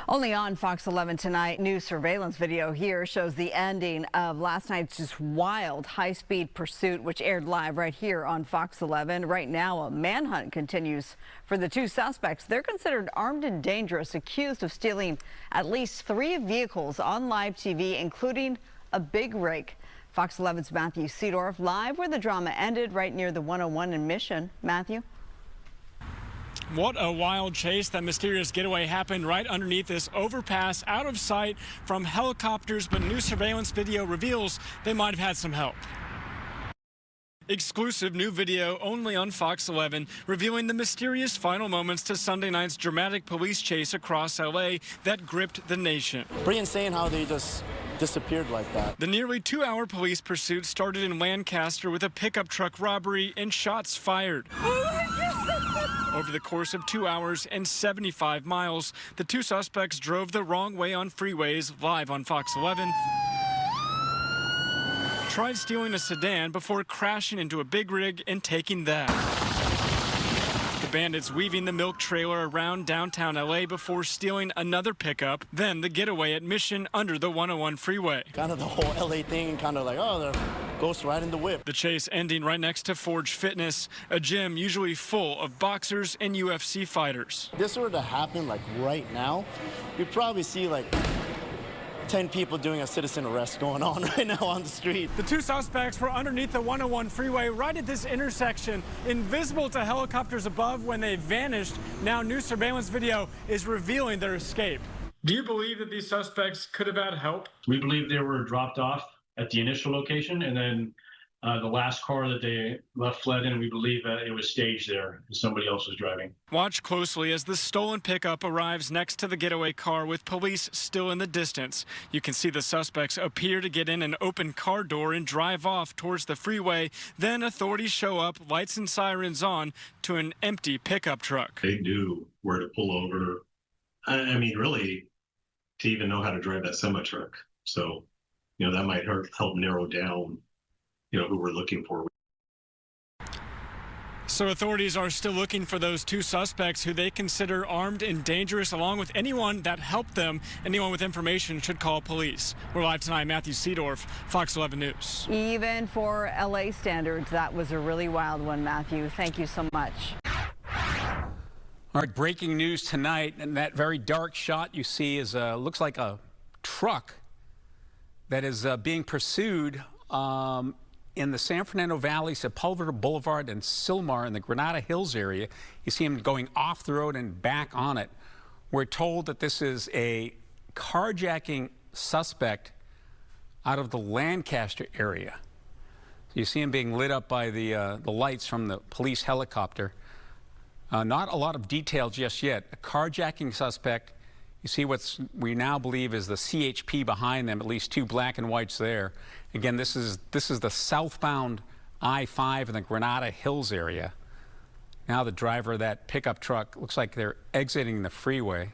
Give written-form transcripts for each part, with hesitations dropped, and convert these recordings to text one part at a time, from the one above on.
Only on Fox 11 tonight, new surveillance video here shows the ending of last night's just wild high-speed pursuit, which aired live right here on Fox 11. Right now, a manhunt continues for the two suspects. They're considered armed and dangerous, accused of stealing at least 3 vehicles on live TV, including a big rig. Fox 11's Matthew Seedorf live where the drama ended right near the 101 in Mission. Matthew? What a wild chase. That mysterious getaway happened right underneath this overpass, out of sight from helicopters, but new surveillance video reveals they might have had some help. Exclusive new video only on Fox 11, revealing the mysterious final moments to Sunday night's dramatic police chase across L.A. that gripped the nation. Pretty insane how they just disappeared like that. The nearly 2-hour police pursuit started in Lancaster with a pickup truck robbery and shots fired. Over the course of 2 hours and 75 miles, the two suspects drove the wrong way on freeways. Live on Fox 11. Tried stealing a sedan before crashing into a big rig and taking that. The bandits weaving the milk trailer around downtown LA before stealing another pickup, then the getaway at Mission under the 101 freeway. Kind of the whole LA thing, kind of like, oh, they're ghost riding the whip. The chase ending right next to Forge Fitness, a gym usually full of boxers and UFC fighters. If this were to happen like right now, you'd probably see like 10 people doing a citizen arrest going on right now on the street. The two suspects were underneath the 101 freeway right at this intersection, invisible to helicopters above when they vanished. Now new surveillance video is revealing their escape. Do you believe that these suspects could have had help? We believe they were dropped off at the initial location, and then the last car that they fled in, we believe that it was staged there. Somebody else was driving. Watch closely as the stolen pickup arrives next to the getaway car with police still in the distance. You can see the suspects appear to get in an open car door and drive off towards the freeway. Then authorities show up, lights and sirens on, to an empty pickup truck. They knew where to pull over. I mean, really, to even know how to drive that semi-truck. So, you know, that might help narrow down, you know, who we're looking for. So authorities are still looking for those two suspects who they consider armed and dangerous, along with anyone that helped them. Anyone with information should call police. We're live tonight. Matthew Seedorf, Fox 11 News. Even for LA standards, that was a really wild one, Matthew. Thank you so much. All right, breaking news tonight, and that very dark shot you see is looks like a truck that is being pursued in the San Fernando Valley, Sepulveda Boulevard and Sylmar in the Granada Hills area. You see him going off the road and back on it. We're told that this is a carjacking suspect out of the Lancaster area. You see him being lit up by the lights from the police helicopter. Not a lot of detail just yet. A carjacking suspect. You see what we now believe is the CHP behind them, at least 2 black and whites there. Again, this is the southbound I-5 in the Granada Hills area. Now the driver of that pickup truck looks like they're exiting the freeway.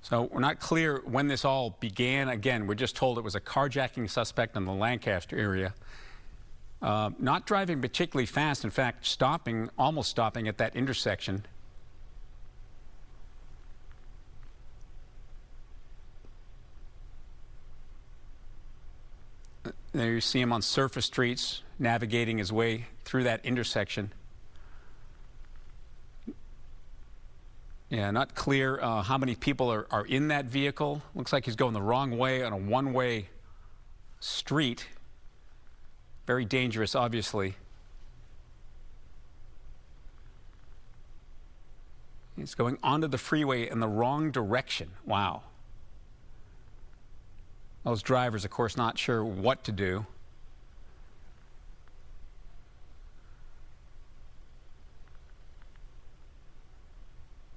So we're not clear when this all began. Again, we're just told it was a carjacking suspect in the Lancaster area. Not driving particularly fast, in fact, almost stopping at that intersection. There you see him on surface streets, navigating his way through that intersection. Yeah, not clear how many people are in that vehicle. Looks like he's going the wrong way on a one-way street. Very dangerous, obviously. He's going onto the freeway in the wrong direction. Wow. Those drivers, of course, not sure what to do.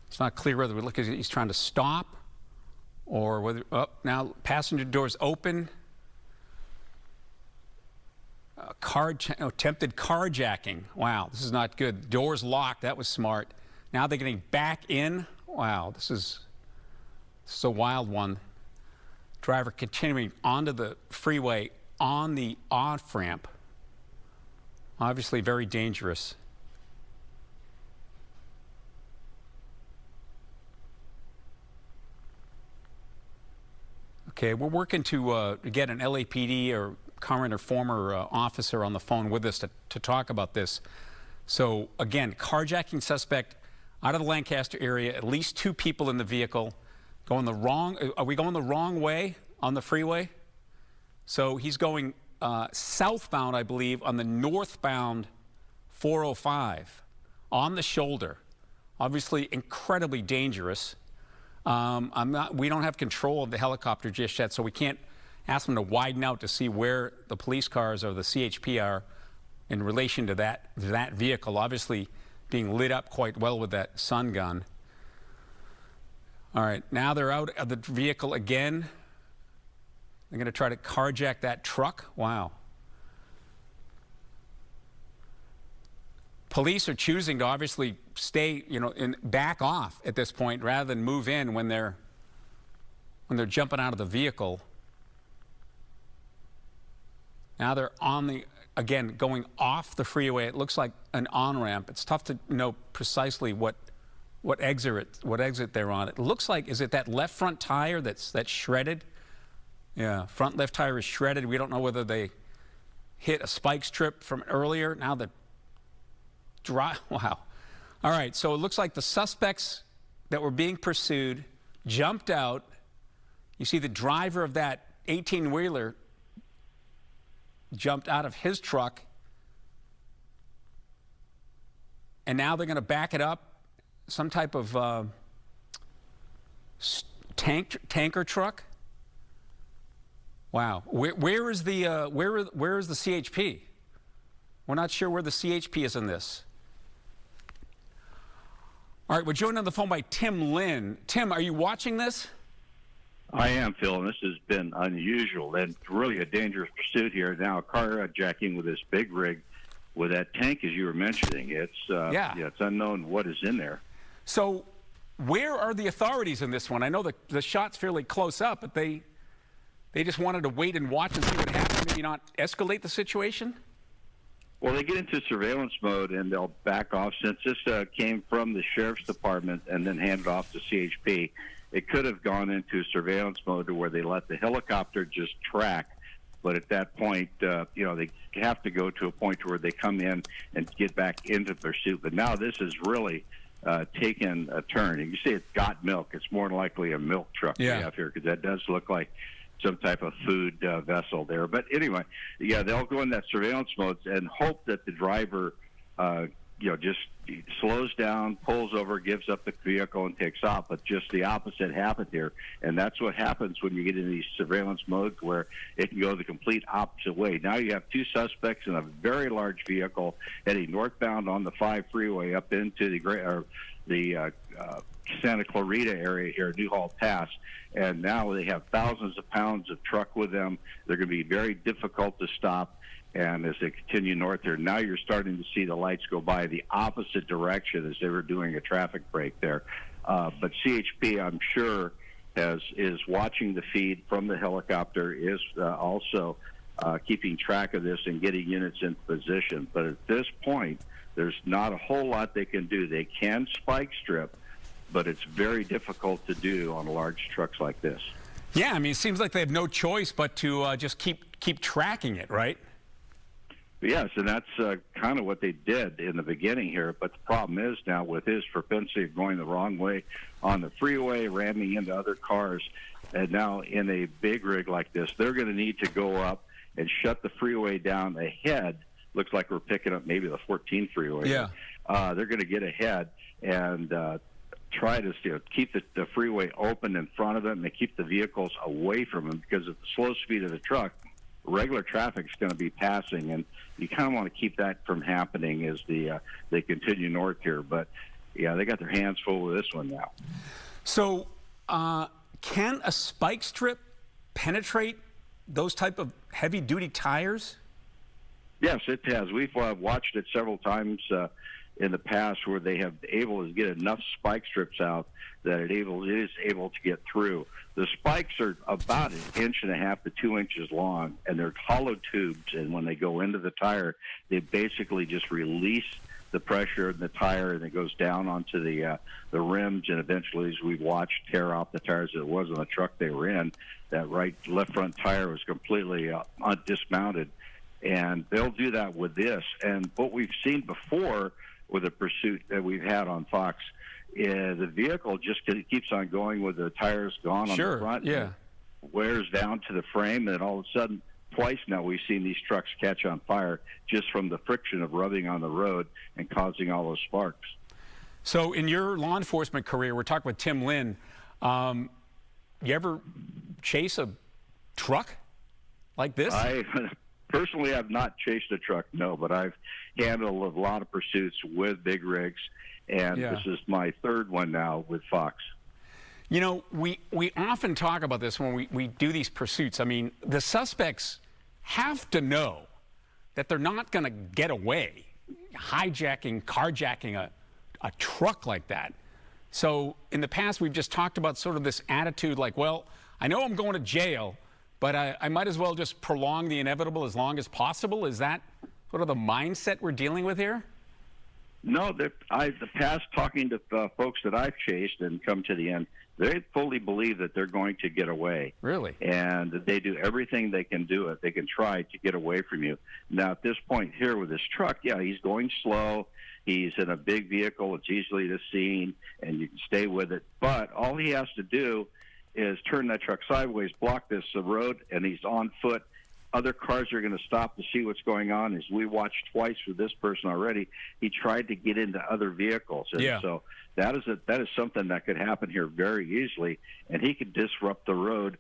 It's not clear whether we look at he's trying to stop or whether, now passenger doors open. Attempted carjacking. Wow, this is not good. Doors locked. That was smart. Now they're getting back in. Wow, this is a wild one. Driver continuing onto the freeway on the off-ramp. Obviously very dangerous. Okay, we're working to get an LAPD or current or former officer on the phone with us to talk about this. So again, carjacking suspect out of the Lancaster area, at least 2 people in the vehicle. Are we going the wrong way on the freeway? So he's going southbound, I believe, on the northbound 405 on the shoulder. Obviously incredibly dangerous. We don't have control of the helicopter just yet, so we can't ask them to widen out to see where the police cars or the CHP are in relation to that vehicle, obviously being lit up quite well with that sun gun. All right, now they're out of the vehicle again. They're going to try to carjack that truck. Wow. Police are choosing to obviously stay, and back off at this point rather than move in when they're jumping out of the vehicle. Now they're again, going off the freeway. It looks like an on-ramp. It's tough to know precisely what exit they're on. It looks like, is it that left front tire that's shredded? Yeah, front left tire is shredded. We don't know whether they hit a spike strip from earlier. Now the wow. All right, so it looks like the suspects that were being pursued jumped out. You see the driver of that 18-wheeler jumped out of his truck, and now they're going to back it up, some type of tanker truck. Wow, where is the CHP? We're not sure where the CHP is in this. All right, we're joined on the phone by Tim Lynn. Tim, are you watching this? I am, Phil, and this has been unusual and really a dangerous pursuit here. Now, carjacking with this big rig with that tank, as you were mentioning. It's it's unknown what is in there. So where are the authorities in this one? I know the shot's fairly close up, but they just wanted to wait and watch and see what happened, maybe not escalate the situation? Well, they get into surveillance mode, and they'll back off. Since this came from the sheriff's department and then handed off to CHP, it could have gone into surveillance mode to where they let the helicopter just track. But at that point, they have to go to a point where they come in and get back into pursuit. But now this has really taken a turn. And you see it's got milk. It's more than likely a milk truck we have here, because that does look like some type of food vessel there. But anyway, they'll go in that surveillance mode and hope that the driver, just slows down, pulls over, gives up the vehicle, and takes off. But just the opposite happened here. And that's what happens when you get into these surveillance modes, where it can go the complete opposite way. Now you have 2 suspects in a very large vehicle heading northbound on the 5 freeway up into the Santa Clarita area here, Newhall Pass, and now they have thousands of pounds of truck with them. They're going to be very difficult to stop, and as they continue north here, now you're starting to see the lights go by the opposite direction as they were doing a traffic break there. But CHP, I'm sure, is watching the feed from the helicopter, is also keeping track of this and getting units in position. But at this point, there's not a whole lot they can do. They can spike strip, but it's very difficult to do on large trucks like this. Yeah, I mean, it seems like they have no choice but to just keep tracking it, right? Yes, and that's kind of what they did in the beginning here. But the problem is now, with his propensity of going the wrong way on the freeway, ramming into other cars, and now in a big rig like this, they're going to need to go up and shut the freeway down ahead. Looks like we're picking up maybe the 14 freeway. Yeah. They're going to get ahead and try to keep the freeway open in front of them and keep the vehicles away from them, because at the slow speed of the truck, regular traffic is going to be passing, and you kind of want to keep that from happening as they continue north here. But yeah, they got their hands full with this one now. So can a spike strip penetrate those type of heavy-duty tires? Yes, it has. We've watched it several times in the past, where they have able to get enough spike strips out that it is able to get through. The spikes are about 1.5 to 2 inches long, and they're hollow tubes, and when they go into the tire, they basically just release the pressure in the tire, and it goes down onto the rims, and eventually, as we watched, tear off the tires. It wasn't the truck they were in. That left front tire was completely dismounted, and they'll do that with this. And what we've seen before with a pursuit that we've had on Fox, the vehicle just keeps on going with the tires gone on the front. Yeah. Wears down to the frame, and all of a sudden, twice now we've seen these trucks catch on fire just from the friction of rubbing on the road and causing all those sparks. So in your law enforcement career, we're talking with Tim Lynn, you ever chase a truck like this? I personally have not chased a truck, no, but I've handled a lot of pursuits with big rigs, and this is my third one now with Fox. You know, we often talk about this when we do these pursuits. I mean, the suspects have to know that they're not going to get away hijacking, carjacking a truck like that. So in the past, we've just talked about sort of this attitude like, well, I know I'm going to jail, but I might as well just prolong the inevitable as long as possible. Is that sort of the mindset we're dealing with here? No, the past talking to folks that I've chased and come to the end, they fully believe that they're going to get away. Really? And they do everything they can do it. They can try to get away from you. Now, at this point here with this truck, yeah, he's going slow. He's in a big vehicle. It's easily seen, and you can stay with it. But all he has to do is turn that truck sideways, block this road, and he's on foot. Other cars are going to stop to see what's going on. As we watched twice with this person already, he tried to get into other vehicles. And so that is something that could happen here very easily, and he could disrupt the road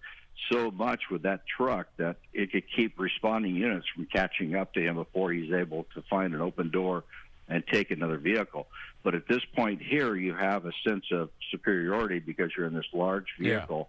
so much with that truck that it could keep responding units from catching up to him before he's able to find an open door and take another vehicle. But at this point here, you have a sense of superiority because you're in this large vehicle.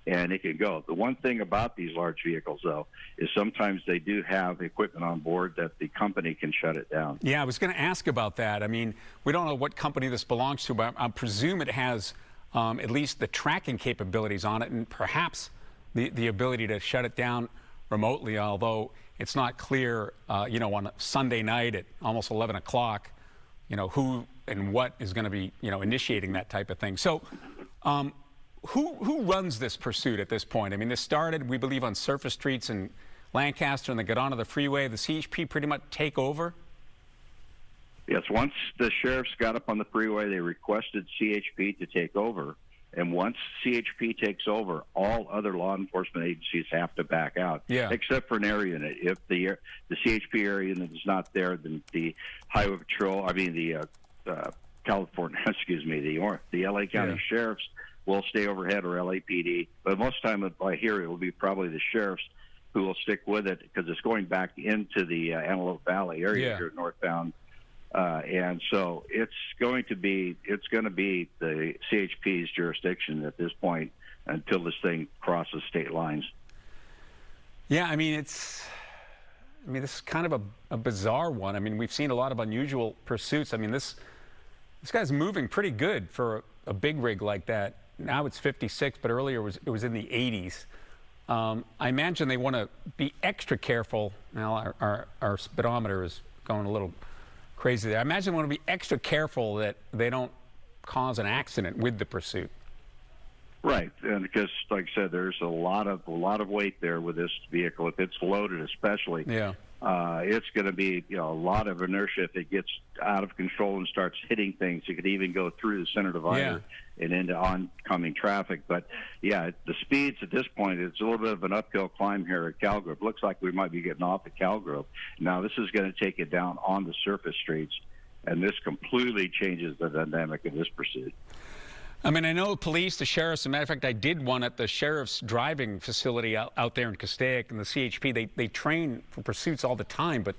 And it can go. The one thing about these large vehicles, though, is sometimes they do have equipment on board that the company can shut it down. Yeah, I was going to ask about that. I mean, we don't know what company this belongs to, but I presume it has at least the tracking capabilities on it and perhaps the ability to shut it down remotely, although it's not clear, you know, on a Sunday night at almost 11 o'clock, you know, who and what is going to be, you know, initiating that type of thing. So, Who runs this pursuit at this point? I mean, this started, we believe, on surface streets in Lancaster, and they get onto the freeway. The CHP pretty much take over? Yes, once the sheriffs got up on the freeway, they requested CHP to take over. And once CHP takes over, all other law enforcement agencies have to back out, except for an area unit. If the CHP area unit is not there, then the Highway Patrol, the California, the LA County Sheriffs will stay overhead, or LAPD. But most of the time, I hear it will be probably the sheriffs who will stick with it because it's going back into the Antelope Valley area here northbound. And so it's going to be the CHP's jurisdiction at this point until this thing crosses state lines. Yeah, I mean, this is kind of a bizarre one. I mean, we've seen a lot of unusual pursuits. I mean, this guy's moving pretty good for a big rig like that. Now it's 56, but earlier it was in the 80s. I imagine they want to be extra careful. Now our speedometer is going a little crazy there. I imagine they want to be extra careful that they don't cause an accident with the pursuit. Right, and because, like I said, there's a lot of weight there with this vehicle. If it's loaded, especially, it's going to be a lot of inertia. If it gets out of control and starts hitting things, it could even go through the center divider and into oncoming traffic. But the speeds at this point, it's a little bit of an uphill climb here at Calgrove. Looks like we might be getting off at Calgrove. Now this is going to take it down on the surface streets, and this completely changes the dynamic of this pursuit. I mean, I know police, the sheriffs, as a matter of fact, I did one at the sheriff's driving facility out there in Castaic, and the CHP, they train for pursuits all the time, but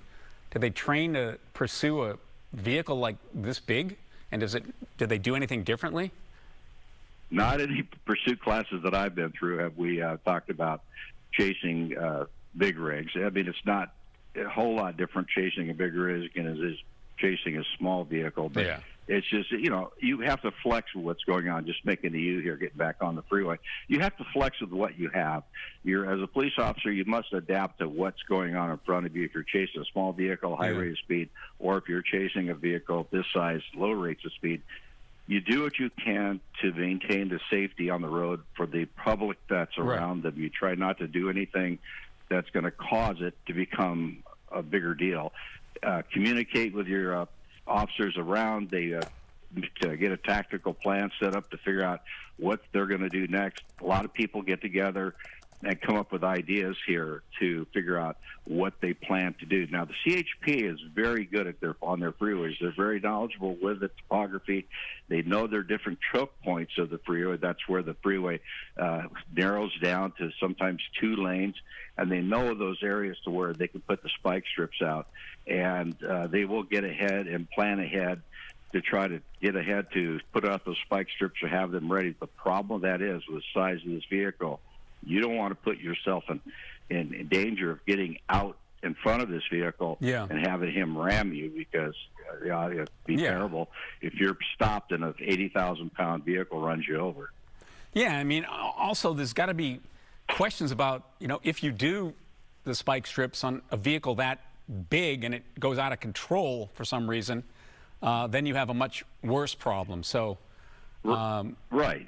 do they train to pursue a vehicle like this big? And did they do anything differently? Not any pursuit classes that I've been through have we talked about chasing big rigs. I mean, it's not a whole lot different chasing a big rig as chasing a small vehicle, but It's just, you have to flex with what's going on. Just making the U here, getting back on the freeway. You have to flex with what you have. As a police officer, you must adapt to what's going on in front of you. If you're chasing a small vehicle, high rate of speed, or if you're chasing a vehicle this size, low rates of speed, you do what you can to maintain the safety on the road for the public that's around them. You try not to do anything that's going to cause it to become a bigger deal. Communicate with your officers around. They to get a tactical plan set up to figure out what they're going to do next. A lot of people get together and come up with ideas here to figure out what they plan to do. Now, the CHP is very good on their freeways. They're very knowledgeable with the topography. They know their different choke points of the freeway. That's where the freeway narrows down to sometimes 2 lanes, and they know those areas to where they can put the spike strips out. And they will get ahead and plan ahead to try to get ahead to put out those spike strips or have them ready. The problem with that is with the size of this vehicle, you don't want to put yourself in danger of getting out in front of this vehicle and having him ram you, because it'd be terrible if you're stopped and an 80,000-pound vehicle runs you over. Yeah, I mean, also there's got to be questions about, if you do the spike strips on a vehicle that big and it goes out of control for some reason, then you have a much worse problem. So, right.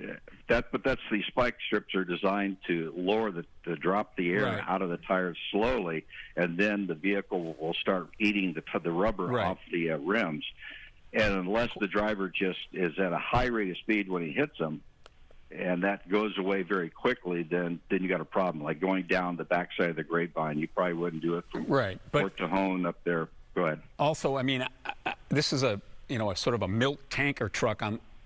But that's the spike strips are designed to lower to drop the air out of the tires slowly, and then the vehicle will start eating the rubber off the rims. And unless the driver just is at a high rate of speed when he hits them, and that goes away very quickly, then you got a problem. Like going down the backside of the Grapevine, you probably wouldn't do it from Port Tejon up there. Go ahead. Also, I mean, this is a sort of a milk tanker truck.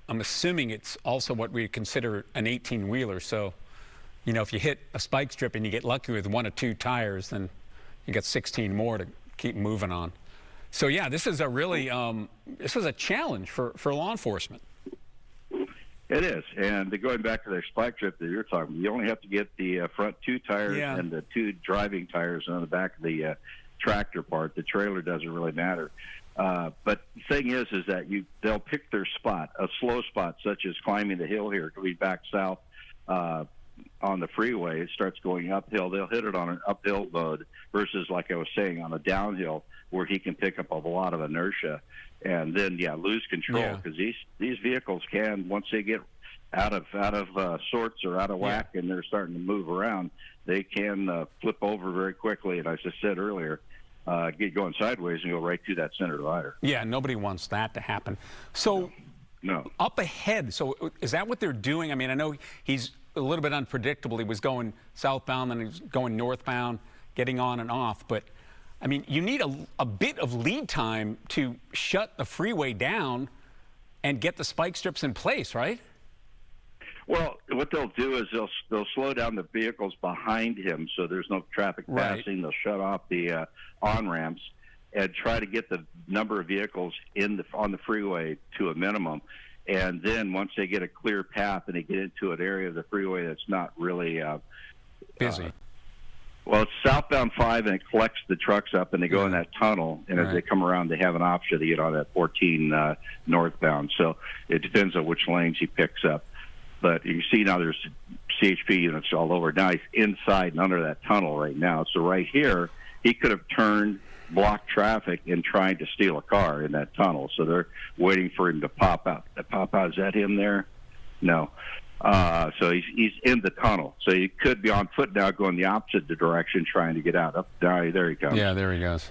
I'm assuming it's also what we consider an 18-wheeler. So, if you hit a spike strip and you get lucky with 1 or 2 tires, then you got 16 more to keep moving on. So, yeah, this is a really this is a challenge for law enforcement. It is. And going back to the spike strip that you're talking about, you only have to get the front 2 tires and the 2 driving tires on the back of the tractor part. The trailer doesn't really matter. But the thing is that they'll pick their spot, a slow spot, such as climbing the hill here, going back south on the freeway. It starts going uphill. They'll hit it on an uphill mode versus, like I was saying, on a downhill where he can pick up a lot of inertia and then lose control, because these vehicles can, once they get out of sorts or out of whack and they're starting to move around, they can flip over very quickly. And as I said earlier, get going sideways and go right through that center divider. Yeah, nobody wants that to happen. So no. Up ahead, so is that what they're doing? I mean, I know he's a little bit unpredictable. He was going southbound, then he's going northbound, getting on and off. But, I mean, you need a bit of lead time to shut the freeway down and get the spike strips in place, right? Well, what they'll do is they'll slow down the vehicles behind him so there's no traffic passing. They'll shut off the on-ramps and try to get the number of vehicles on the freeway to a minimum. And then once they get a clear path and they get into an area of the freeway that's not really busy. Well, it's southbound 5, and it collects the trucks up, and they go in that tunnel. And as they come around, they have an option to get on that 14 northbound. So it depends on which lanes he picks up. But you see now there's CHP units all over. Now he's inside and under that tunnel right now. So right here, he could have turned, blocked traffic, and tried to steal a car in that tunnel. So they're waiting for him to pop out. Is that him there? No. So he's in the tunnel. So he could be on foot now going the opposite direction trying to get out. There he comes. Yeah, there he goes.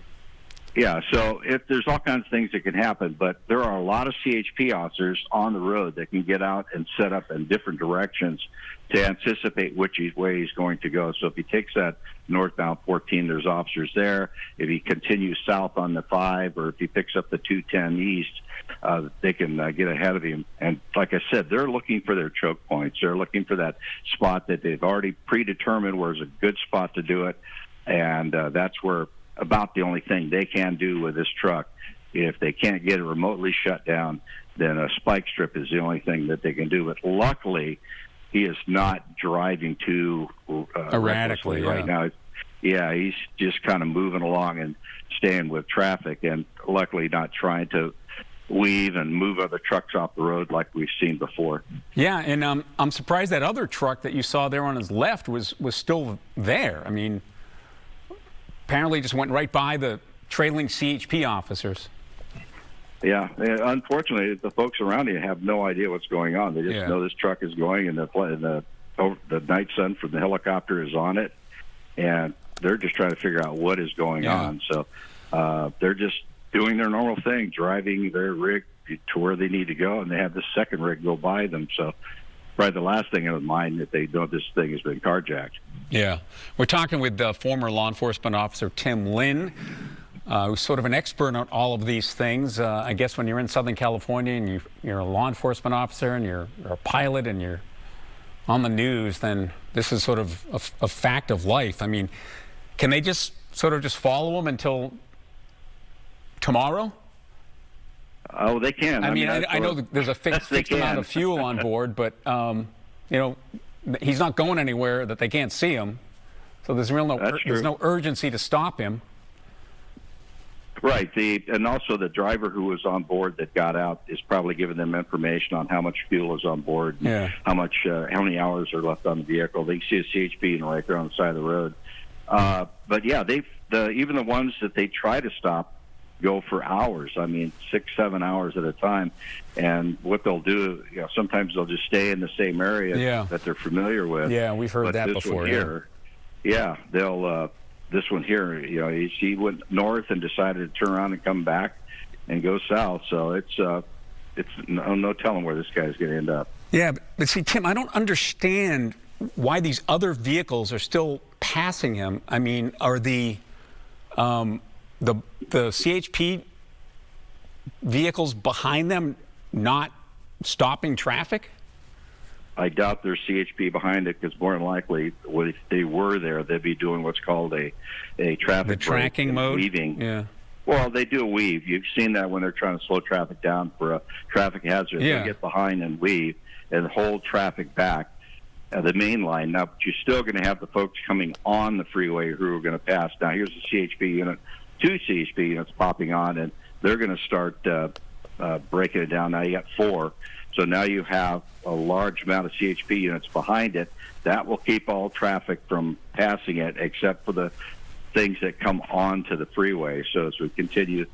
Yeah, so there's all kinds of things that can happen, but there are a lot of CHP officers on the road that can get out and set up in different directions to anticipate which way he's going to go. So if he takes that northbound 14, there's officers there. If he continues south on the 5, or if he picks up the 210 east, they can get ahead of him. And like I said, they're looking for their choke points. They're looking for that spot that they've already predetermined where is a good spot to do it, and that's where about the only thing they can do with this truck. If they can't get it remotely shut down, then a spike strip is the only thing that they can do. But luckily, he is not driving too erratically right now. Yeah, he's just kind of moving along and staying with traffic, and luckily not trying to weave and move other trucks off the road like we've seen before. Yeah, and I'm surprised that other truck that you saw there on his left was still there. I mean, apparently just went right by the trailing CHP officers. Yeah, unfortunately, the folks around you have no idea what's going on. They just know this truck is going, and the night sun from the helicopter is on it, and they're just trying to figure out what is going on. So they're just doing their normal thing, driving their rig to where they need to go, and they have this second rig go by them. So probably the last thing in mind that they know this thing has been carjacked. Yeah. We're talking with former law enforcement officer Tim Lynn, who's sort of an expert on all of these things. I guess when you're in Southern California and you're a law enforcement officer and you're a pilot and you're on the news, then this is sort of a fact of life. I mean, can they just sort of just follow them until tomorrow? Oh, they can. I mean, I know there's a fixed amount of fuel on board, but, you know, he's not going anywhere that they can't see him. So there's no urgency to stop him. Right. And also the driver who was on board that got out is probably giving them information on how much fuel is on board, and how many hours are left on the vehicle. They see a CHP right there on the side of the road. But yeah, even the ones that they try to stop go for hours. I mean, 6-7 hours at a time. And what they'll do, you know, sometimes they'll just stay in the same area that they're familiar with. Yeah, we've heard that before. They'll. This one here, you know, he went north and decided to turn around and come back and go south. So it's no telling where this guy's going to end up. Yeah, but see, Tim, I don't understand why these other vehicles are still passing him. I mean, are the CHP vehicles behind them not stopping traffic? I doubt there's CHP behind it, because more than likely, if they were there, they'd be doing what's called a traffic the tracking mode. Weaving. Yeah. Well, they do a weave. You've seen that when they're trying to slow traffic down for a traffic hazard. Yeah. They get behind and weave and hold traffic back the main line. Now, but you're still going to have the folks coming on the freeway who are going to pass. Now, here's a CHP unit, 2 CHP units popping on, and they're going to start breaking it down. Now you got 4. So now you have a large amount of CHP units behind it. That will keep all traffic from passing it, except for the things that come onto the freeway. So as we continue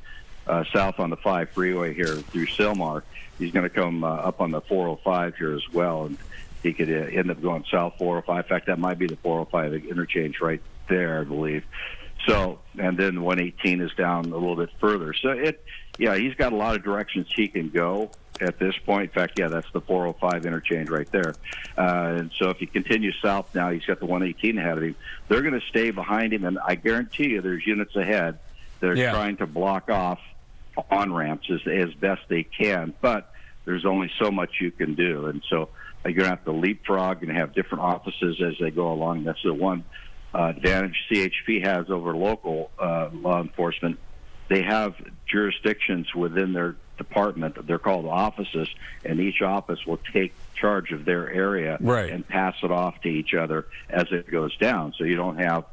south on the 5 freeway here through Sylmar, he's going to come up on the 405 here as well, and he could end up going south 405. In fact, that might be the 405 interchange right there, I believe. So, and then 118 is down a little bit further. So he's got a lot of directions he can go at this point. In fact, that's the 405 interchange right there. And so if he continues south now, he's got the 118 ahead of him. They're going to stay behind him, and I guarantee you there's units ahead that are trying to block off on-ramps as best they can, but there's only so much you can do. And so you're going to have to leapfrog and have different offices as they go along. That's the one advantage CHP has over local law enforcement. They have jurisdictions within their department. They're called offices, and each office will take charge of their area and pass it off to each other as it goes down. So you don't have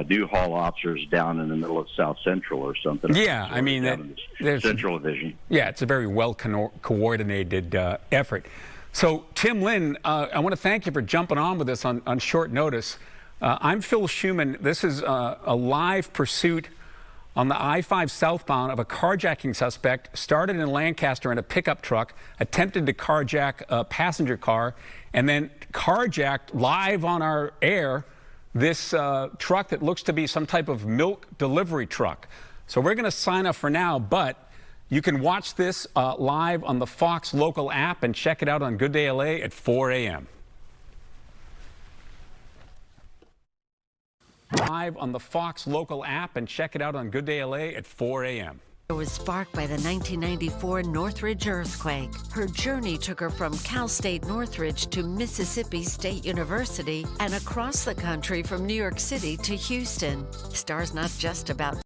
new hall officers down in the middle of South Central or something. Yeah, I mean, there's Central Division. Yeah, it's a very well coordinated effort. So, Tim Lynn, I want to thank you for jumping on with us on short notice. I'm Phil Schuman. This is a live pursuit on the I-5 southbound of a carjacking suspect. Started in Lancaster in a pickup truck, attempted to carjack a passenger car, and then carjacked live on our air this truck that looks to be some type of milk delivery truck. So we're going to sign up for now, but you can watch this live on the Fox local app and check it out on Good Day LA at 4 a.m. Live on the Fox local app and check it out on Good Day LA at 4 a.m. It was sparked by the 1994 Northridge earthquake. Her journey took her from Cal State Northridge to Mississippi State University and across the country from New York City to Houston. Star's not just about